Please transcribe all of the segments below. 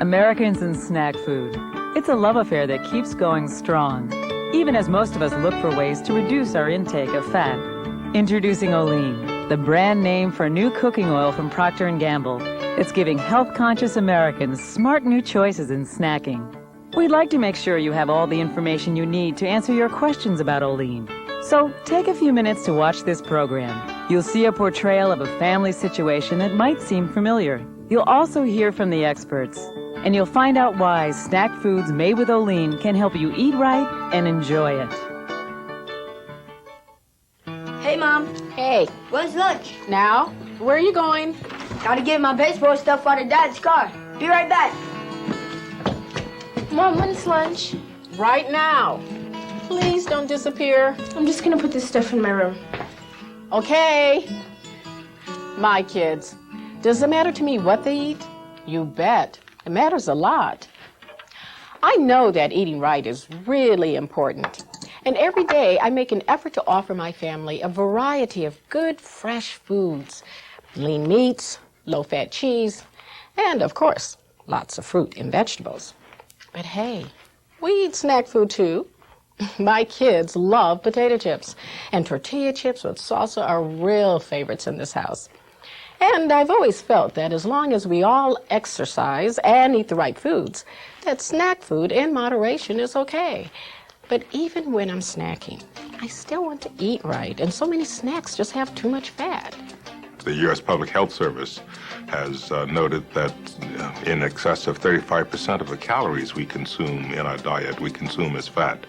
Americans and snack food. It's a love affair that keeps going strong, even as most of us look for ways to reduce our intake of fat. Introducing Olean, the brand name for new cooking oil from Procter Gamble. It's giving health-conscious Americans smart new choices in snacking. We'd like to make sure you have all the information you need to answer your questions about Olean. So take a few minutes to watch this program. You'll see a portrayal of a family situation that might seem familiar. You'll also hear from the experts, and you'll find out why snack foods made with Olean can help you eat right and enjoy it. Hey, Mom. Hey. When's lunch? Now, where are you going? Gotta get my baseball stuff out of Dad's car. Be right back. Mom, when's lunch? Right now. Please don't disappear. I'm just gonna put this stuff in my room. Okay. My kids, does it matter to me what they eat? You bet. It matters a lot. I know that eating right is really important. And every day I make an effort to offer my family a variety of good, fresh foods. Lean meats, low-fat cheese, and of course, lots of fruit and vegetables. But hey, we eat snack food too. My kids love potato chips, and tortilla chips with salsa are real favorites in this house. And I've always felt that as long as we all exercise and eat the right foods, that snack food in moderation is okay. But even when I'm snacking, I still want to eat right, and so many snacks just have too much fat. The U.S. Public Health Service has noted that in excess of 35% of the calories we consume in our diet, we consume as fat.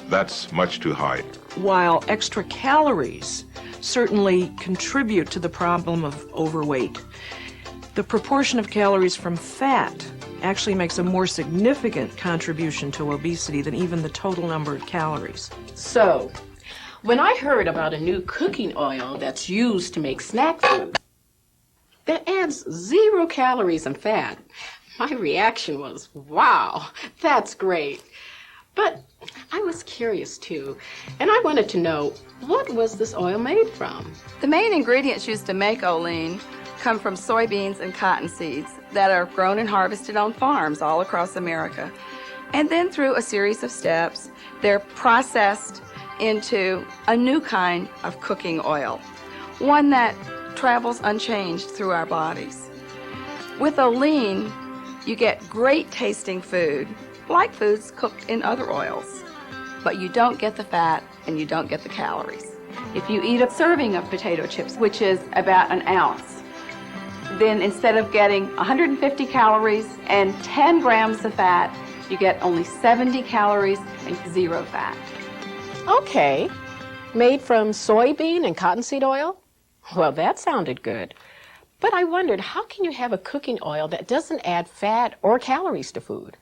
That's much too high. While extra calories certainly contribute to the problem of overweight, the proportion of calories from fat actually makes a more significant contribution to obesity than even the total number of calories. So, when I heard about a new cooking oil that's used to make snack food that adds 0 calories and fat, my reaction was, wow, that's great. But I was curious too, and I wanted to know, what was this oil made from? The main ingredients used to make Olean come from soybeans and cotton seeds that are grown and harvested on farms all across America. And then through a series of steps, they're processed into a new kind of cooking oil, one that travels unchanged through our bodies. With Olean, you get great tasting food, like foods cooked in other oils, but you don't get the fat and you don't get the calories. If you eat a serving of potato chips, which is about an ounce, then instead of getting 150 calories and 10 grams of fat, you get only 70 calories and 0 fat. Okay, made from soybean and cottonseed oil? Well, that sounded good. But I wondered, how can you have a cooking oil that doesn't add fat or calories to food?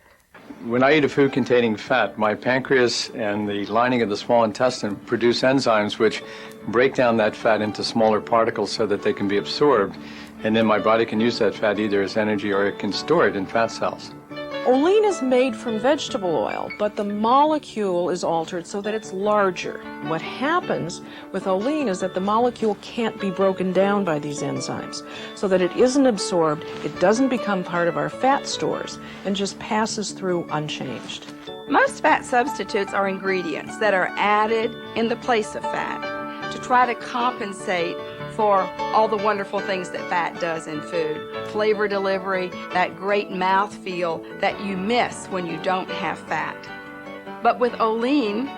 When I eat a food containing fat, my pancreas and the lining of the small intestine produce enzymes which break down that fat into smaller particles so that they can be absorbed, and then my body can use that fat either as energy or it can store it in fat cells. Olean is made from vegetable oil, but the molecule is altered so that it's larger. What happens with Olean is that the molecule can't be broken down by these enzymes, so that it isn't absorbed, it doesn't become part of our fat stores, and just passes through unchanged. Most fat substitutes are ingredients that are added in the place of fat to try to compensate for all the wonderful things that fat does in food. Flavor delivery, that great mouthfeel that you miss when you don't have fat. But with Olean,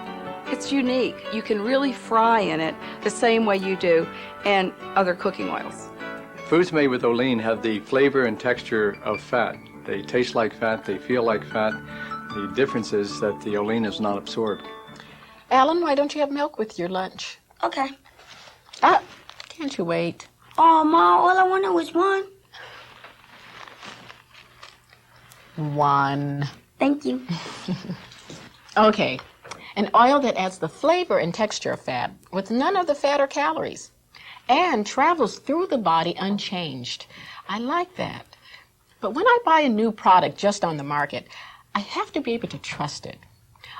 it's unique. You can really fry in it the same way you do in other cooking oils. Foods made with Olean have the flavor and texture of fat. They taste like fat, they feel like fat. The difference is that the Olean is not absorbed. Alan, why don't you have milk with your lunch? Okay. Can't you wait? Oh, Ma, all I wanted was one. One. Thank you. Okay, an oil that adds the flavor and texture of fat with none of the fat or calories and travels through the body unchanged. I like that. But when I buy a new product just on the market, I have to be able to trust it.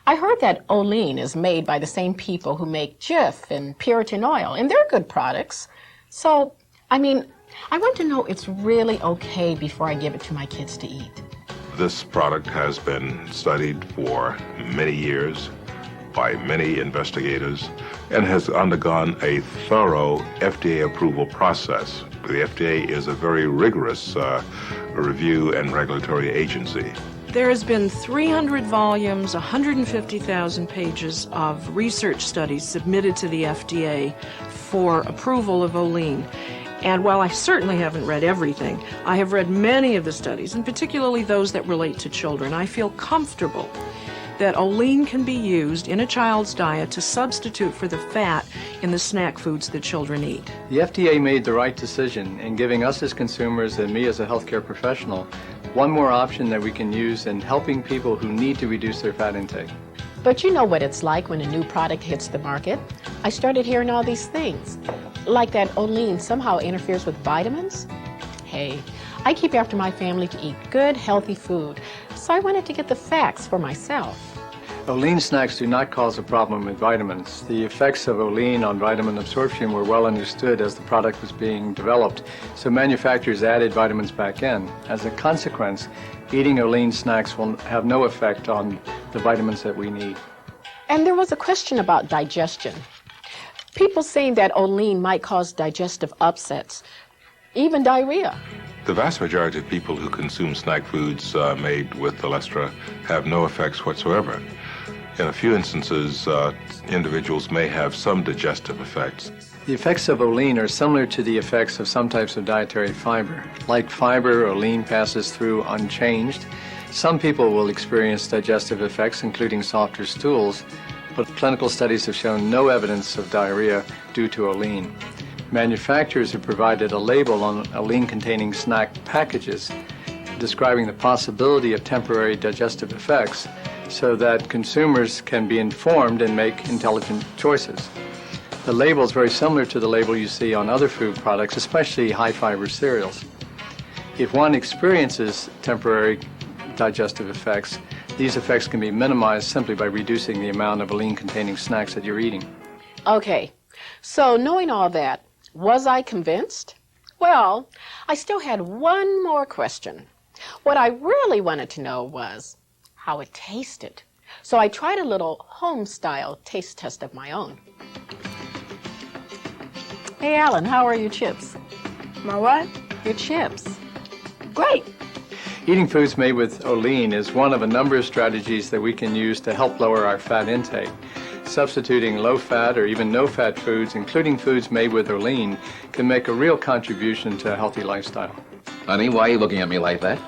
I heard that Olean is made by the same people who make Jif and Puritan oil, and they're good products. So, I want to know it's really okay before I give it to my kids to eat. This product has been studied for many years by many investigators and has undergone a thorough FDA approval process. The FDA is a very rigorous review and regulatory agency. There has been 300 volumes, 150,000 pages of research studies submitted to the FDA for approval of Olean. And while I certainly haven't read everything, I have read many of the studies, and particularly those that relate to children. I feel comfortable that Olean can be used in a child's diet to substitute for the fat in the snack foods that children eat. The FDA made the right decision in giving us as consumers and me as a healthcare professional one more option that we can use in helping people who need to reduce their fat intake. But you know what it's like when a new product hits the market. I started hearing all these things, like that Olean somehow interferes with vitamins. Hey, I keep after my family to eat good, healthy food, so I wanted to get the facts for myself. Olean snacks do not cause a problem with vitamins. The effects of Olean on vitamin absorption were well understood as the product was being developed, so manufacturers added vitamins back in. As a consequence, eating Olean snacks will have no effect on the vitamins that we need. And there was a question about digestion. People saying that Olean might cause digestive upsets, even diarrhea. The vast majority of people who consume snack foods made with olestra have no effects whatsoever. In a few instances, individuals may have some digestive effects. The effects of Olean are similar to the effects of some types of dietary fiber. Like fiber, Olean passes through unchanged. Some people will experience digestive effects, including softer stools, but clinical studies have shown no evidence of diarrhea due to Olean. Manufacturers have provided a label on Olean-containing snack packages describing the possibility of temporary digestive effects so that consumers can be informed and make intelligent choices. The label is very similar to the label you see on other food products, especially high-fiber cereals. If one experiences temporary digestive effects, these effects can be minimized simply by reducing the amount of Olean-containing snacks that you're eating. Okay, so knowing all that, was I convinced? Well, I still had one more question. What I really wanted to know was how it tasted. So I tried a little home-style taste test of my own. Hey, Alan, how are your chips? My what? Your chips. Great. Eating foods made with Olean is one of a number of strategies that we can use to help lower our fat intake. Substituting low-fat or even no-fat foods, including foods made with Olean, can make a real contribution to a healthy lifestyle. Honey, why are you looking at me like that?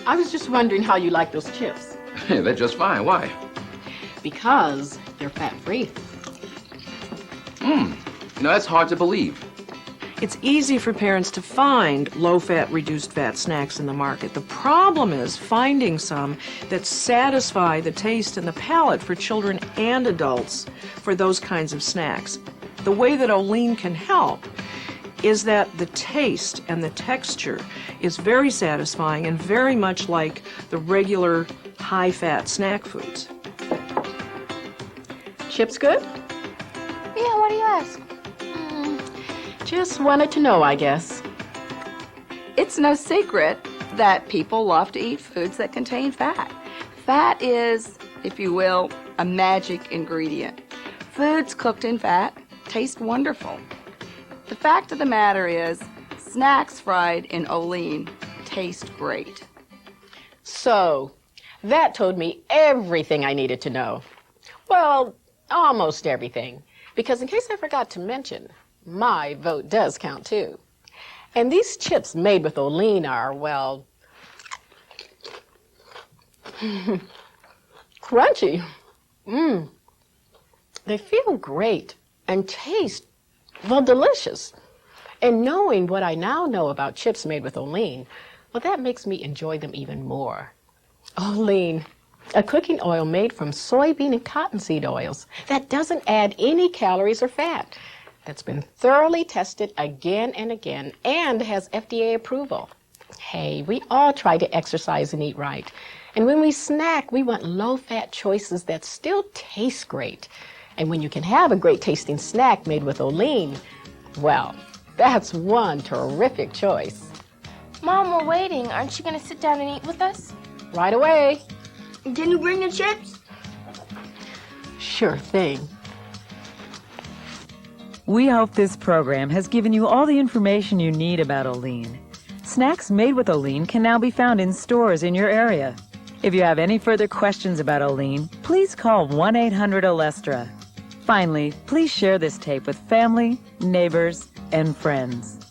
I was just wondering how you like those chips. They're just fine. Why? Because they're fat-free. That's hard to believe. It's easy for parents to find low-fat, reduced-fat snacks in the market. The problem is finding some that satisfy the taste and the palate for children and adults for those kinds of snacks. The way that Olean can help is that the taste and the texture is very satisfying and very much like the regular high-fat snack foods. Chips good? Yeah, what do you ask? Just wanted to know, I guess. It's no secret that people love to eat foods that contain fat. Fat is, if you will, a magic ingredient. Foods cooked in fat taste wonderful. The fact of the matter is, snacks fried in Olean taste great. So, that told me everything I needed to know. Well, almost everything. Because in case I forgot to mention, my vote does count too. And these chips made with Olean are, well, crunchy. They feel great and taste, well, delicious. And knowing what I now know about chips made with Olean, well, that makes me enjoy them even more. Olean, a cooking oil made from soybean and cottonseed oils that doesn't add any calories or fat, that's been thoroughly tested again and again and has FDA approval. Hey, we all try to exercise and eat right. And when we snack, we want low-fat choices that still taste great. And when you can have a great tasting snack made with Olean, well, that's one terrific choice. Mom, we're waiting. Aren't you going to sit down and eat with us? Right away. Can you bring the chips? Sure thing. We hope this program has given you all the information you need about Olean. Snacks made with Olean can now be found in stores in your area. If you have any further questions about Olean, please call 1-800-OLESTRA. Finally, please share this tape with family, neighbors, and friends.